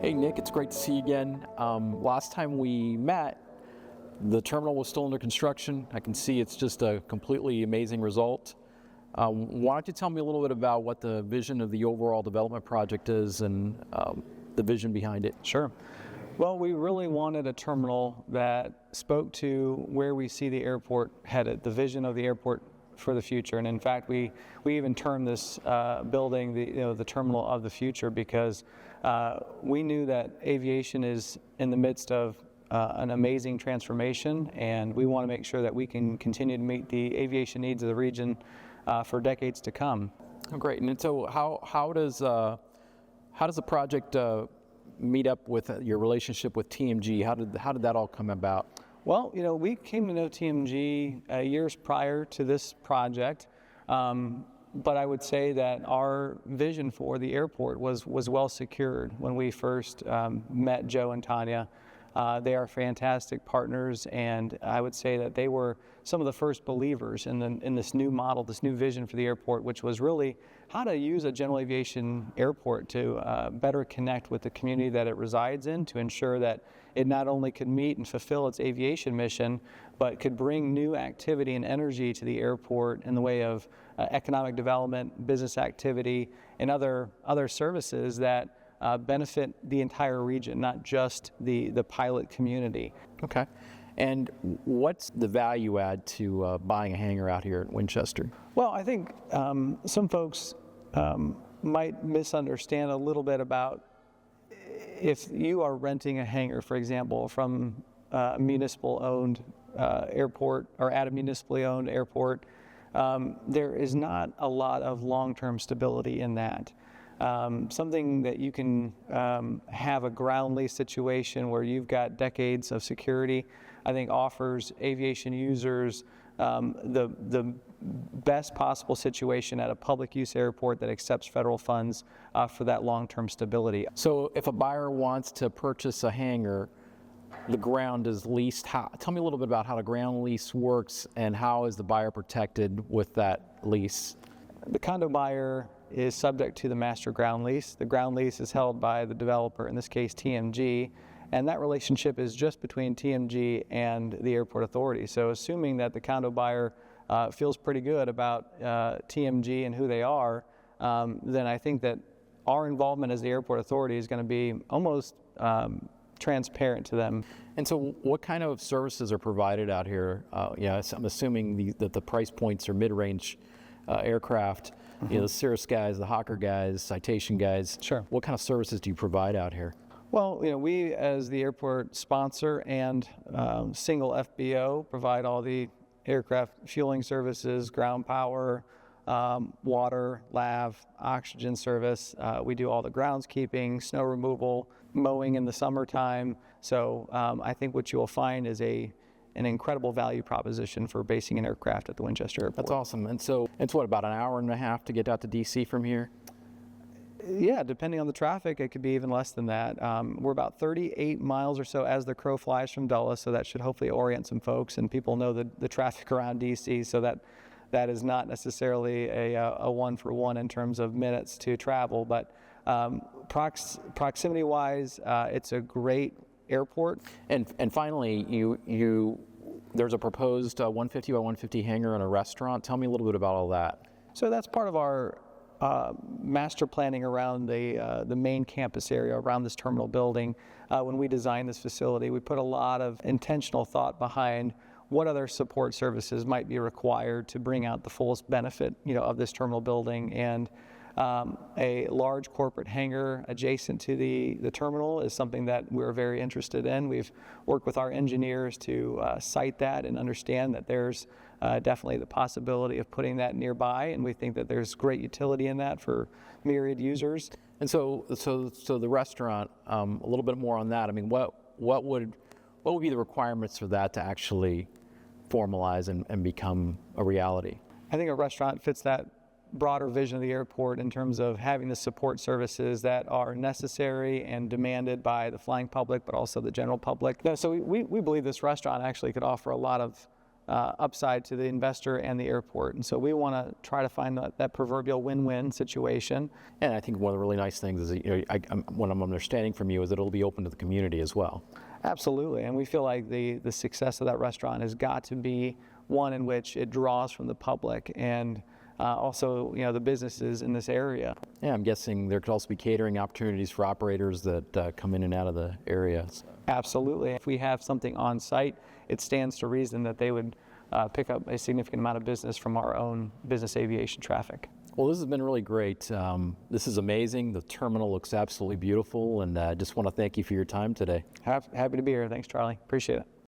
Hey Nick, it's great to see you again. Last time we met, the terminal was still under construction. I can see it's just a completely amazing result. Why don't you tell me a little bit about what the vision of the overall development project is and the vision behind it? Sure. Well, we really wanted a terminal that spoke to where we see the airport headed, the vision of the airport for the future. And in fact, we even termed this building the terminal of the future, because we knew that aviation is in the midst of an amazing transformation, and we want to make sure that we can continue to meet the aviation needs of the region for decades to come. Oh, great. And so how does the project meet up with your relationship with TMG? How did that all come about? Well, we came to know TMG years prior to this project, but I would say that our vision for the airport was well secured when we first met Joe and Tanya. They are fantastic partners, and I would say that they were some of the first believers in this new model, this new vision for the airport, which was really how to use a general aviation airport to better connect with the community that it resides in, to ensure that it not only could meet and fulfill its aviation mission, but could bring new activity and energy to the airport in the way of economic development, business activity, and other services that benefit the entire region, not just the pilot community. Okay. And what's the value add to buying a hangar out here at Winchester? Well, I think some folks might misunderstand a little bit about if you are renting a hangar, for example, from a municipal-owned airport or at a municipally owned airport, there is not a lot of long-term stability in that. Something that you can have a ground lease situation where you've got decades of security, I think offers aviation users the best possible situation at a public use airport that accepts federal funds for that long-term stability. So if a buyer wants to purchase a hangar, the ground is leased. Tell me a little bit about how the ground lease works and how is the buyer protected with that lease? The condo buyer is subject to the master ground lease. The ground lease is held by the developer, in this case TMG, and that relationship is just between TMG and the airport authority. So assuming that the condo buyer feels pretty good about TMG and who they are, then I think that our involvement as the airport authority is going to be almost transparent to them. And so what kind of services are provided out here? I'm assuming that the price points are mid-range aircraft, the Cirrus guys, the Hawker guys, Citation guys. Sure. What kind of services do you provide out here? Well, we as the airport sponsor and single FBO provide all the aircraft fueling services, ground power, water, lav, oxygen service. We do all the groundskeeping, snow removal, mowing in the summertime. So I think what you will find is an incredible value proposition for basing an aircraft at the Winchester Airport. That's awesome. And so it's what, about an hour and a half to get out to DC from here? Yeah, depending on the traffic, it could be even less than that. We're about 38 miles or so as the crow flies from Dulles, so that should hopefully orient some folks, and people know the traffic around DC, so that is not necessarily a one-for-one in terms of minutes to travel, but proximity-wise, it's a great airport. And finally, there's a proposed 150 by 150 hangar and a restaurant. Tell me a little bit about all that. So that's part of our master planning around the main campus area around this terminal building. When we designed this facility, we put a lot of intentional thought behind what other support services might be required to bring out the fullest benefit, of this terminal building. And a large corporate hangar adjacent to the terminal is something that we're very interested in. We've worked with our engineers to site that and understand that there's definitely the possibility of putting that nearby, and we think that there's great utility in that for myriad users. And so the restaurant, a little bit more on that. I mean, what would be the requirements for that to actually formalize and become a reality? I think a restaurant fits that broader vision of the airport in terms of having the support services that are necessary and demanded by the flying public, but also the general public. So we believe this restaurant actually could offer a lot of upside to the investor and the airport. And so we want to try to find that proverbial win-win situation. And I think one of the really nice things is, that, what I'm understanding from you is that it'll be open to the community as well. Absolutely, and we feel like the success of that restaurant has got to be one in which it draws from the public and also, the businesses in this area. Yeah, I'm guessing there could also be catering opportunities for operators that come in and out of the area. Absolutely. If we have something on site, it stands to reason that they would pick up a significant amount of business from our own business aviation traffic. Well, this has been really great. This is amazing. The terminal looks absolutely beautiful, and I just want to thank you for your time today. Happy to be here. Thanks, Charlie. Appreciate it.